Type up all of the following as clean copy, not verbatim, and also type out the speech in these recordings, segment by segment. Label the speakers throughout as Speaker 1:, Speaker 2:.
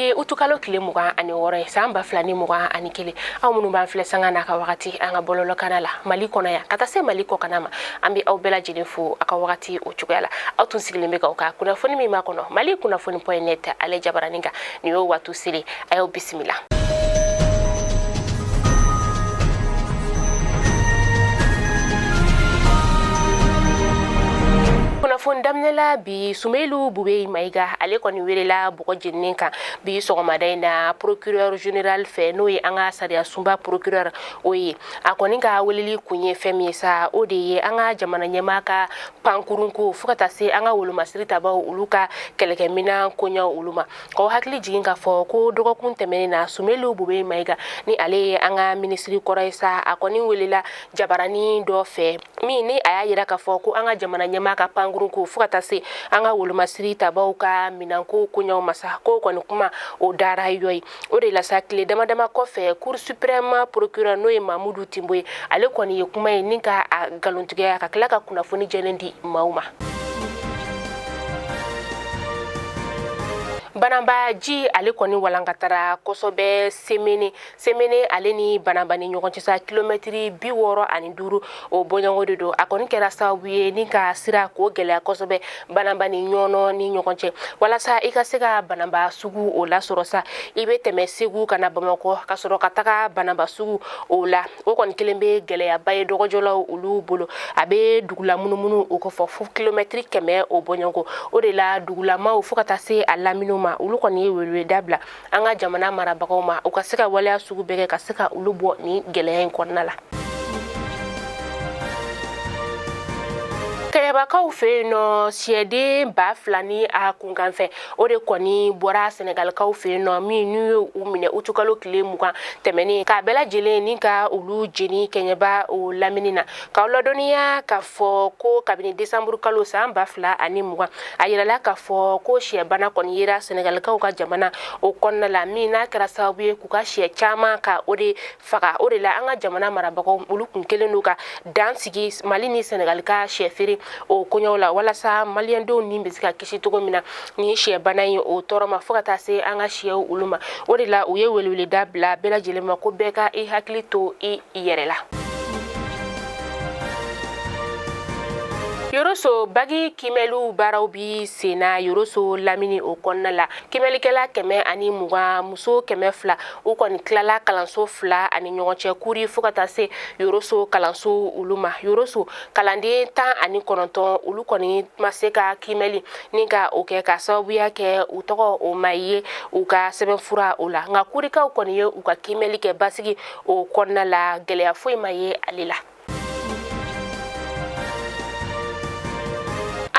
Speaker 1: Bi utukalo kile mugan ani wore samba flani mugan ani kile aw munu ban filɛ sanga na ka wagati an ka bololo kanala Mali kɔnɔ yan ka taa se Mali kɔ kanama an bi aw bɛɛ lajɛlen fo a ka wagati o cogoya la aw tun sigilen bɛ ka ka kunnafoni min ma kɔnɔ malikunafoni.net ale jabaranin kan ni yo watu sele ayo bisimila. Kunnafoni daminɛla bi Sumelu Bube Maiga ale kɔni welela bɔgɔ jeninen kan bi sɔgɔmada in na procureur général fɛ n'o ye an ka sariya sunba procureur o ye a kɔni ka weleli kun ye fɛn min ye sa o de ye an ka jamana ɲɛmaa ka pankurunko fo ka taa se an ka wolomasiri tabaw olu ka kɛlɛkɛminan koɲɛw olu ma k'aw hakili jigin k'a fɔ ko dɔgɔkun tɛmɛnen na Sumelu Bube Maiga ni ale ye an ka minisiri kɔrɔ ye sa a kɔni welela jabaranin dɔ fɛ min ni a y'a yira k'a fɔ ko an ka jamana ɲɛmaa ka pankurunko fo ka taa se an ka wolomasiri tabaw ka minanko koɲɛw ma sa ko kɔni kuma o dara yɔ ye o de la sa tile damadama kɔfɛ Cour suprême procureur n'o ye Mamudu Timbo ye ale kɔni ye kuma ye ni ka a galontigɛya ka tila ka kunnafoni jɛlen di maaw ma. Bananbaji ale kɔni walankatara kosɔbɛ semene ale ni bananba ni ɲɔgɔn cɛ sa kilomɛtiri 65 o bɔɲɔgɔn de don a kɔni kɛra sababu ye ni ka sira ko gɛlɛya kosɔbɛ bananba ni ɲɔnɔ ni ɲɔgɔn cɛ walasa i ka se ka bananba sugu o la sɔrɔ sa i bɛ tɛmɛ Segu ka na Bamakɔ ka sɔrɔ ka taga bananba sugu o la o kɔni kelen bɛ gɛlɛyaba ye dɔgɔjɔlaw olu bolo a bɛ dugula munumunu o kɔfɛ fo kilomɛtiri 100 o bɔɲɔgɔn o de la dugulamaw fo ka taa se a laminiw ma olu kɔni ye wele dabila an ka jamana marabagaw ma u ka se ka waleya sugu bɛɛ kɛ ka se ka olu bɔ ni gɛlɛya in kɔnɔna la. Kɛyabakaw fɛ yen nɔ siyɛden 2000 ni a kunkanfɛ o de kɔni bɔra Senegalikaw fɛ yen nɔ min n'u ye u minɛ utukalo tile 20 tɛmɛnen k'a bɛɛ lajɛlen ni ka olu jeni kɛɲɛba o lamini na k'aw ladɔnniya k'a fɔ ko kabini décembre kalo san 2020 a yirala k'a fɔ ko siyɛbana kɔni yera Senegalikaw ka jamana o kɔnɔna la min n'a kɛra sababu ye k'u ka siyɛ caman ka o de faga o de la an ka jamana marabagaw olu kun kelen don ka dan sigi Mali ni Senegal ka siyɛ feere o koɲɛw la walasa maliyɛndenw ni bɛ se ka kisi cogo min na ni siyɛbana in o tɔɔrɔ ma fo ka taa se an ka siyɛw olu ma o de la u ye weleweleda bila bɛɛ lajɛlen ma ko bɛɛ ka i hakili to i yɛrɛ la. Yoroso bagi kimɛliw baaraw bi senna Yoroso lamini o kɔnɔna la kimɛlikɛla 120 muso 200 u kɔni tilala kalanso 2 ani ɲɔgɔn cɛ kuri fo ka taa se Yoroso kalanso olu ma Yoroso kalanden 19 olu kɔni ma se ka kimɛli ni ka o kɛ ka sababuya kɛ u tɔgɔ o ma ye u ka sɛbɛnfura o la nka kurikaw kɔni ye u ka kimɛli kɛ basigi o kɔnɔna la gɛlɛya foyi ma ye ale la.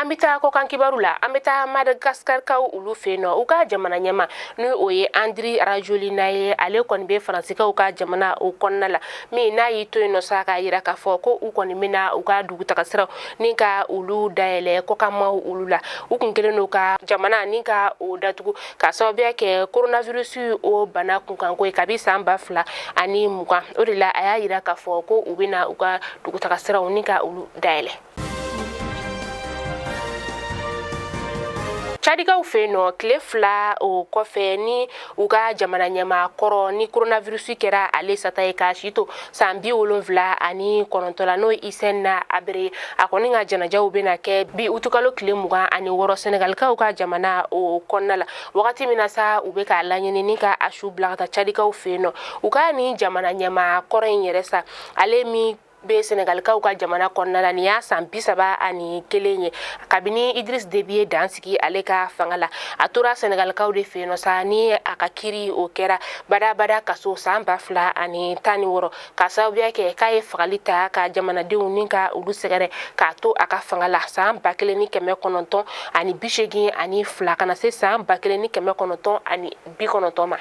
Speaker 1: An bɛ taa kɔkan kibaru la an bɛ taa Madagascarkaw olu fɛ yen nɔ u ka jamana ɲɛma ni o ye Andry Rajoelina ye ale kɔni bɛ Faransikaw ka jamana o kɔnɔna la min n'a y'i to yen nɔ sa k'a yira k'a fɔ ko u kɔni bɛna u ka dugutagasiraw ni ka olu dayɛlɛ kɔkanmaw olu la u kun kelen don ka jamana ni ka o datugu ka sababuya kɛ coronavirus o bana kunkanko ye kabi san 2020 o de la a y'a yira k'a fɔ ko u bɛna u ka dugutagasiraw ni ka olu dayɛlɛ. Chadikaw fɛ yen nɔ tile 2 o kɔfɛ ni u ka jamana ɲɛma kɔrɔ ni coronavirus kɛra Aîssata ye k'a si to san 79 la n'o ye Hissène Habré a kɔni ka janajaw bɛna kɛ bi utukalo tile 26 Senegalikaw ka jamana o kɔnɔna la wagati min na sa u bɛ k'a laɲini ni ka a su bila ka taa Chadikaw fɛ yen nɔ u ka ni jamana ɲɛma kɔrɔ in yɛrɛ sa ale min bɛ Senegalikaw ka jamana kɔnɔna la nin y'a san 31 ye kabini Idriss Déby ye dan sigi ale ka fanga la a tora Senegalikaw de fɛ yen nɔ sa ni a ka kiri o kɛra badabada kaso san 2016 ka sababuya kɛ k'a ye fagali ta ka jamanadenw ni ka olu sɛgɛrɛ k'a to a ka fanga la san 1982 kana se san 1990 ma.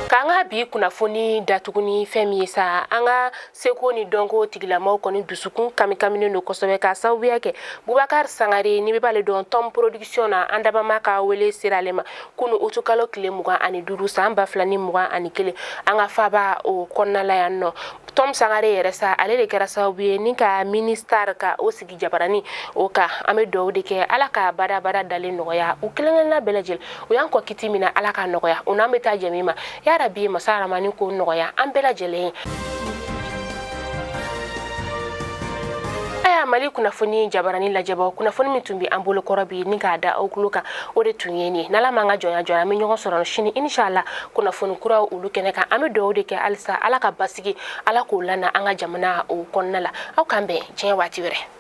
Speaker 1: K'an ka bi kunnafoni datuguni fɛn min ye sa an ka seko ni dɔnko tigilamaw kɔni dusukun kamikaminen don kosɛbɛ ka sababuya kɛ Bubakari Sangare ni bɛ b'ale dɔn Tom production na an dabama ka wele sera ale ma kunu utukalo tile 25 san 2021 an ka faba o kɔnɔna la yan nɔ Tom Sangare yɛrɛ sa ale de kɛra sababu ye ni ka ministère ka o sigi jabarani o ka an bɛ dugawu de kɛ ala ka bada dalen nɔgɔya u kelenkelenna bɛɛ lajɛlen u y'an kɔ kiti min na ala ka nɔgɔya u n'an bɛ taa jɛmi ma ya rabi masa aramani ko nɔgɔya an bɛɛ lajɛlen Malikunafoni jabarani lajɛbaw kunnafoni min tun bɛ an bolo kɔrɔ bi ni k'a da aw tulo kan o de tun ye nin n'ala m'an ka jɔnya jɔnya an bɛ ɲɔgɔn sɔrɔ sini inshallah kunnafoni kuraw olu kɛnɛ kan an bɛ dugawu de kɛ halisa ala ka basigi ala k'o lana an ka jamana o kɔnɔna la aw kan bɛn diɲɛ waati wɛrɛ